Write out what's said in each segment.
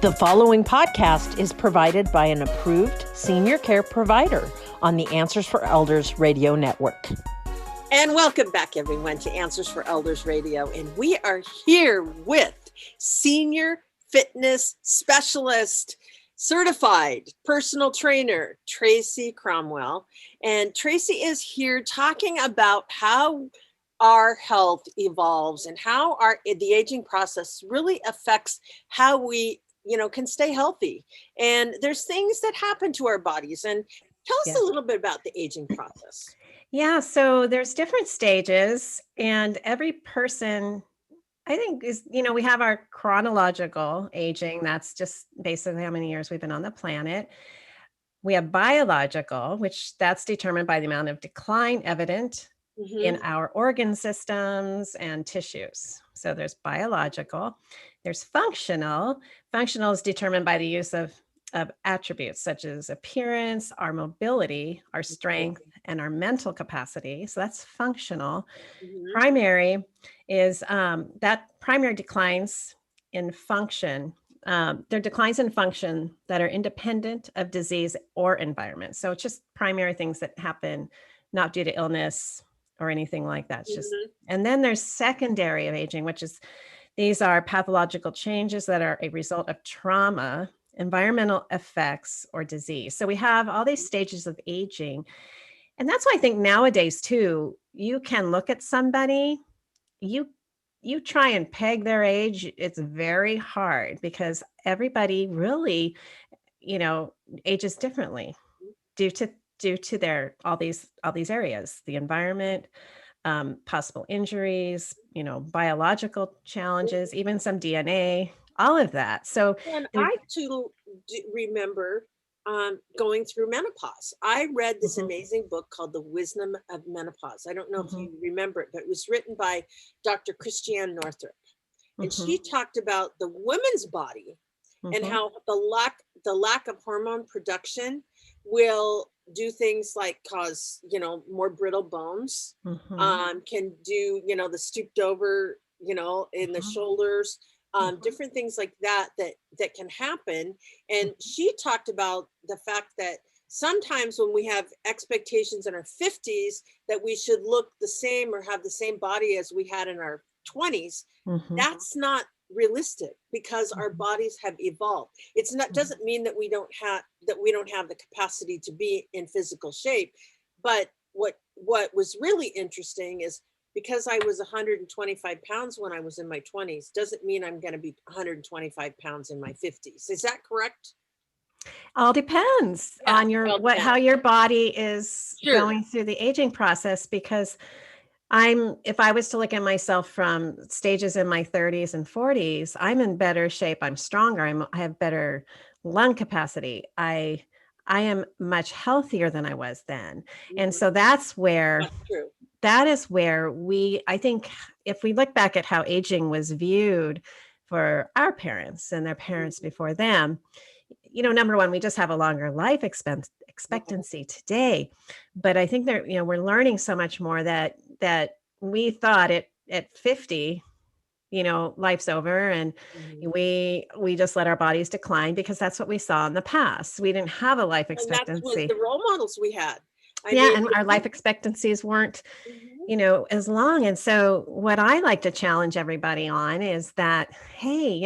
The following podcast is provided by an approved senior care provider on the Answers for Elders Radio Network. And welcome back, everyone, to Answers for Elders Radio. And we are here with senior fitness specialist, certified personal trainer, Tracy Cromwell. And Tracy is here talking about how our health evolves and how the aging process really affects how we can stay healthy. And there's things that happen to our bodies. And tell us a little bit about the aging process. Yeah, so there's different stages, and every person, I think, is, we have our chronological aging. That's just basically how many years we've been on the planet. We have biological, which that's determined by the amount of decline evident in our organ systems and tissues. So there's biological. There's functional. Functional is determined by the use of attributes such as appearance, our mobility, our strength, and our mental capacity. So that's functional. Primary is that primary declines in function. There are declines in function that are independent of disease or environment. So it's just primary things that happen not due to illness or anything like that. It's just, and then there's secondary of aging, which is these are pathological changes that are a result of trauma, environmental effects, or disease. So we have all these stages of aging. And that's why I think nowadays too, you can look at somebody, you try and peg their age. It's very hard because everybody really, ages differently due to their all these areas, the environment, possible injuries, biological challenges, even some DNA, all of that. So, and I too remember going through menopause. I read this amazing book called The Wisdom of Menopause. I don't know if you remember it, but it was written by Dr. Christiane Northrup. And she talked about the woman's body and how the lack of hormone production will do things like cause, more brittle bones, can do, the stooped over, in the shoulders, different things like that can happen. And she talked about the fact that sometimes when we have expectations in our 50s that we should look the same or have the same body as we had in our 20s, that's not realistic because our bodies have evolved. It's not doesn't mean that we don't have the capacity to be in physical shape. But what was really interesting is because I was 125 pounds when I was in my 20s doesn't mean I'm going to be 125 pounds in my 50s. Is that correct? All depends on how your body is going through the aging process, because if I was to look at myself from stages in my 30s and 40s, I'm in better shape. I'm stronger. I have better lung capacity. I am much healthier than I was then. And so that is where I think if we look back at how aging was viewed for our parents and their parents before them, number one, we just have a longer life expectancy today. But I think that, we're learning so much more that we thought at 50, life's over, and we just let our bodies decline because that's what we saw in the past. We didn't have a life expectancy. And that was the role models we had. And our life expectancies weren't, as long. And so what I like to challenge everybody on is that, hey,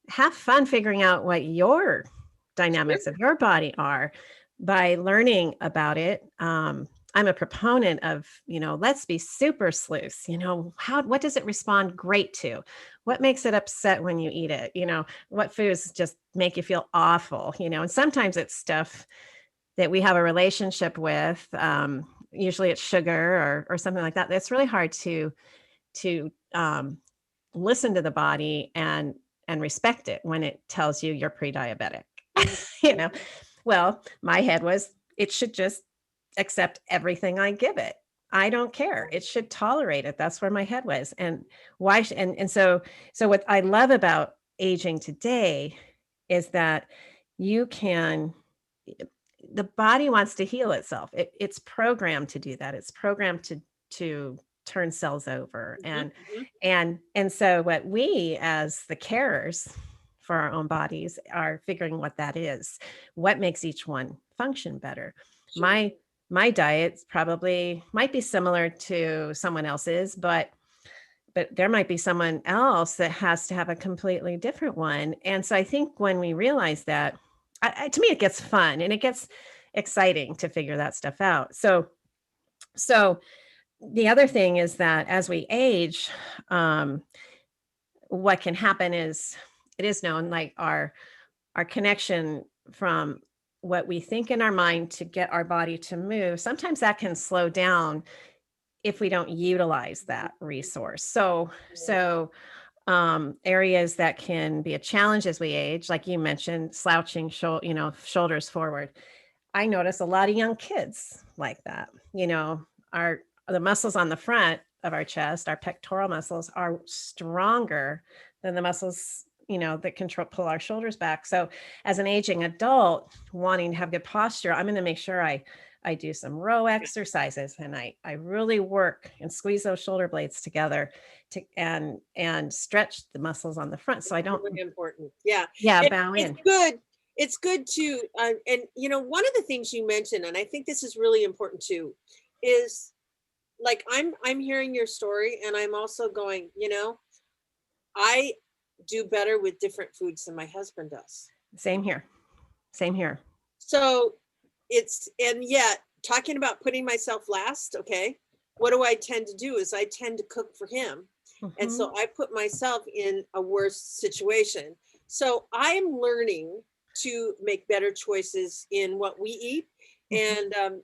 have fun figuring out what your dynamics of your body are by learning about it. I'm a proponent of, let's be super sleuths. What does it respond great to? What makes it upset when you eat it? What foods just make you feel awful? And sometimes it's stuff that we have a relationship with. Usually it's sugar or something like that. It's really hard to listen to the body and respect it when it tells you you're pre-diabetic. Well, my head was, it should just accept everything I give it. I don't care. It should tolerate it. That's where my head was. And why? So what I love about aging today is that the body wants to heal itself. It's programmed to do that. It's programmed to turn cells over. And so what we as the carers for our own bodies are figuring what that is, what makes each one function better. Sure. My diet probably might be similar to someone else's, but there might be someone else that has to have a completely different one. And so I think when we realize that, to me, it gets fun and it gets exciting to figure that stuff out. So the other thing is that as we age, what can happen is it is known, like our connection from what we think in our mind to get our body to move, sometimes that can slow down if we don't utilize that resource. So areas that can be a challenge as we age, like you mentioned, slouching, shoulders forward. I notice a lot of young kids like that. The muscles on the front of our chest, our pectoral muscles, are stronger than the muscles, that pull our shoulders back. So as an aging adult wanting to have good posture, I'm going to make sure I do some row exercises and I really work and squeeze those shoulder blades together and stretch the muscles on the front. So I don't. Really important. Yeah. Bow in. It's good. It's good to, and one of the things you mentioned, and I think this is really important too, is like, I'm hearing your story and I'm also going, I do better with different foods than my husband does. Same here. So and yet talking about putting myself last, okay, what do I tend to do is I tend to cook for him. Mm-hmm. And so I put myself in a worse situation. So I'm learning to make better choices in what we eat. And, and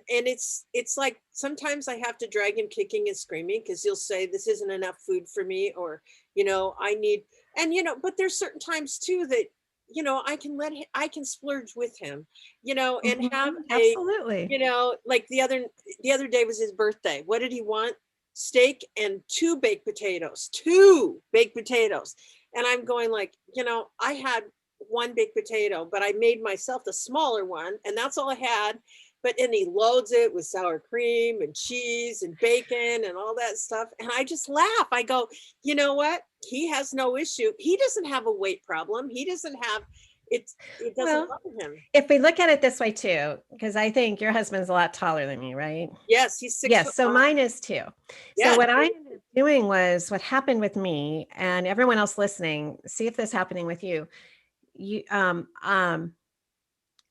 it's like, sometimes I have to drag him kicking and screaming because he'll say, this isn't enough food for me, or, I need, and, but there's certain times too that, I can splurge with him, and have absolutely, like the other day was his birthday. What did he want? Steak and two baked potatoes. And I'm going like, I had one baked potato, but I made myself the smaller one, and that's all I had. And he loads it with sour cream and cheese and bacon and all that stuff. And I just laugh. I go, you know what? He has no issue. He doesn't have a weight problem. He doesn't have it doesn't bother him. If we look at it this way too, because I think your husband's a lot taller than me, right? Yes, he's 6 Yes, so mine is too. Yeah. So what I ended up doing was what happened with me, and everyone else listening, see if this is happening with you.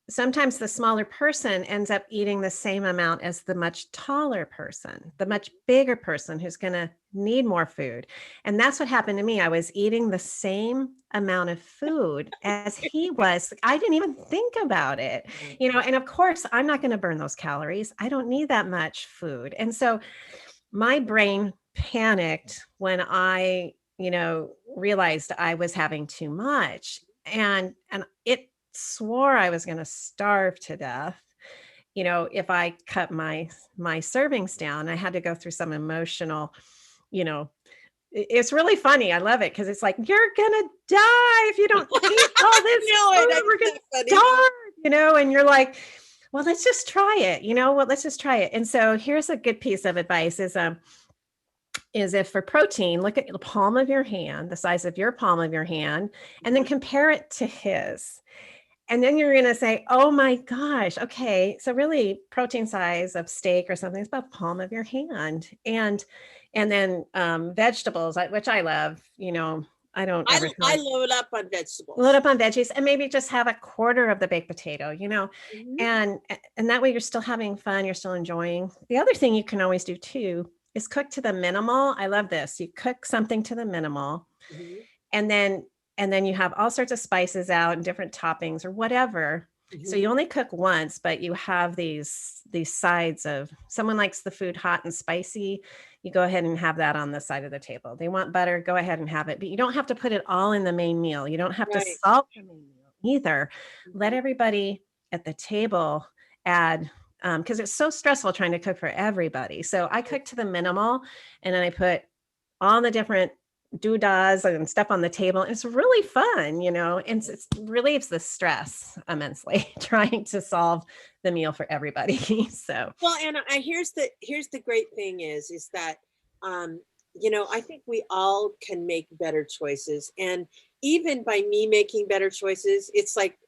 Sometimes the smaller person ends up eating the same amount as the much taller person, the much bigger person who's going to need more food. And that's what happened to me. I was eating the same amount of food as he was. I didn't even think about it, and of course, I'm not going to burn those calories. I don't need that much food. And so my brain panicked when I, realized I was having too much, and it swore I was going to starve to death. If I cut my servings down. I had to go through some emotional, it's really funny. I love it because it's like, you're gonna die if you don't eat all this food. We're gonna starve, and you're like, well, let's just try it. Let's just try it. And so here's a good piece of advice is if for protein, look at the palm of your hand, the size of your palm of your hand, and then compare it to his. And then you're going to say, oh my gosh, okay. So really protein size of steak or something is about palm of your hand. And then vegetables, which I love, I load up on vegetables. Load up on veggies and maybe just have a quarter of the baked potato, and that way you're still having fun. You're still enjoying. The other thing you can always do too is cook to the minimal. I love this. You cook something to the minimal, and then you have all sorts of spices out and different toppings or whatever. So you only cook once, but you have these sides of, someone likes the food hot and spicy. You go ahead and have that on the side of the table. They want butter, go ahead and have it, but you don't have to put it all in the main meal. You don't have to salt the main meal either. Let everybody at the table add, because it's so stressful trying to cook for everybody. So I cook to the minimal, and then I put all the different doodads and stuff on the table. It's really fun, and it relieves the stress immensely trying to solve the meal for everybody. So, well, and here's the great thing is that, I think we all can make better choices. And, even by me making better choices, it's like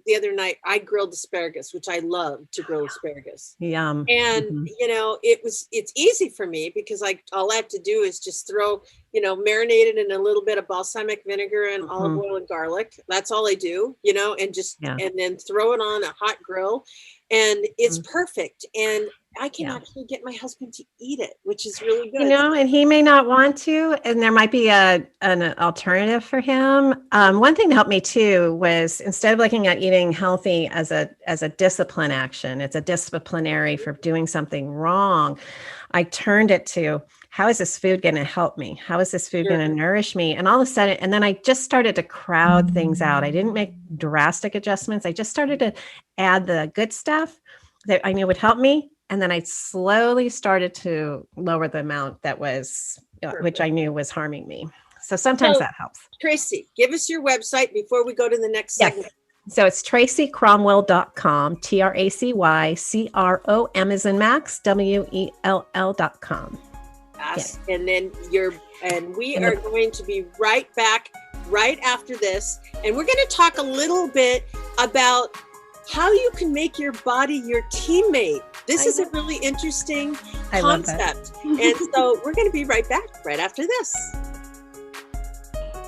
the other night I grilled asparagus, which I love to grill asparagus. Yum. And, it's easy for me because all I have to do is just throw, marinate it in a little bit of balsamic vinegar and olive oil and garlic. That's all I do, and then throw it on a hot grill, and it's perfect. And I can actually get my husband to eat it, which is really good. And he may not want to, and there might be an alternative for him. One thing to help me too was, instead of looking at eating healthy as a discipline action, it's a disciplinary for doing something wrong. I turned it to, how is this food going to help me? How is this food going to nourish me? And all of a sudden, and then I just started to crowd things out. I didn't make drastic adjustments. I just started to add the good stuff that I knew would help me. And then I slowly started to lower the amount that was, which I knew was harming me. So sometimes that helps. Tracy, give us your website before we go to the next segment. So it's tracycromwell.com, TracyCrom as in Max, WELL.com. Yes. And then we are going to be right back right after this. And we're going to talk a little bit about how you can make your body your teammate. This is a really interesting concept. And so we're going to be right back right after this.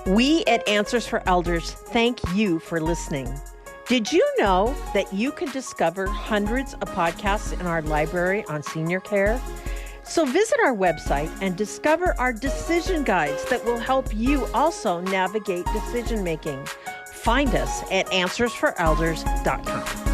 We at Answers for Elders thank you for listening. Did you know that you can discover hundreds of podcasts in our library on senior care? So visit our website and discover our decision guides that will help you also navigate decision making. Find us at answersforelders.com.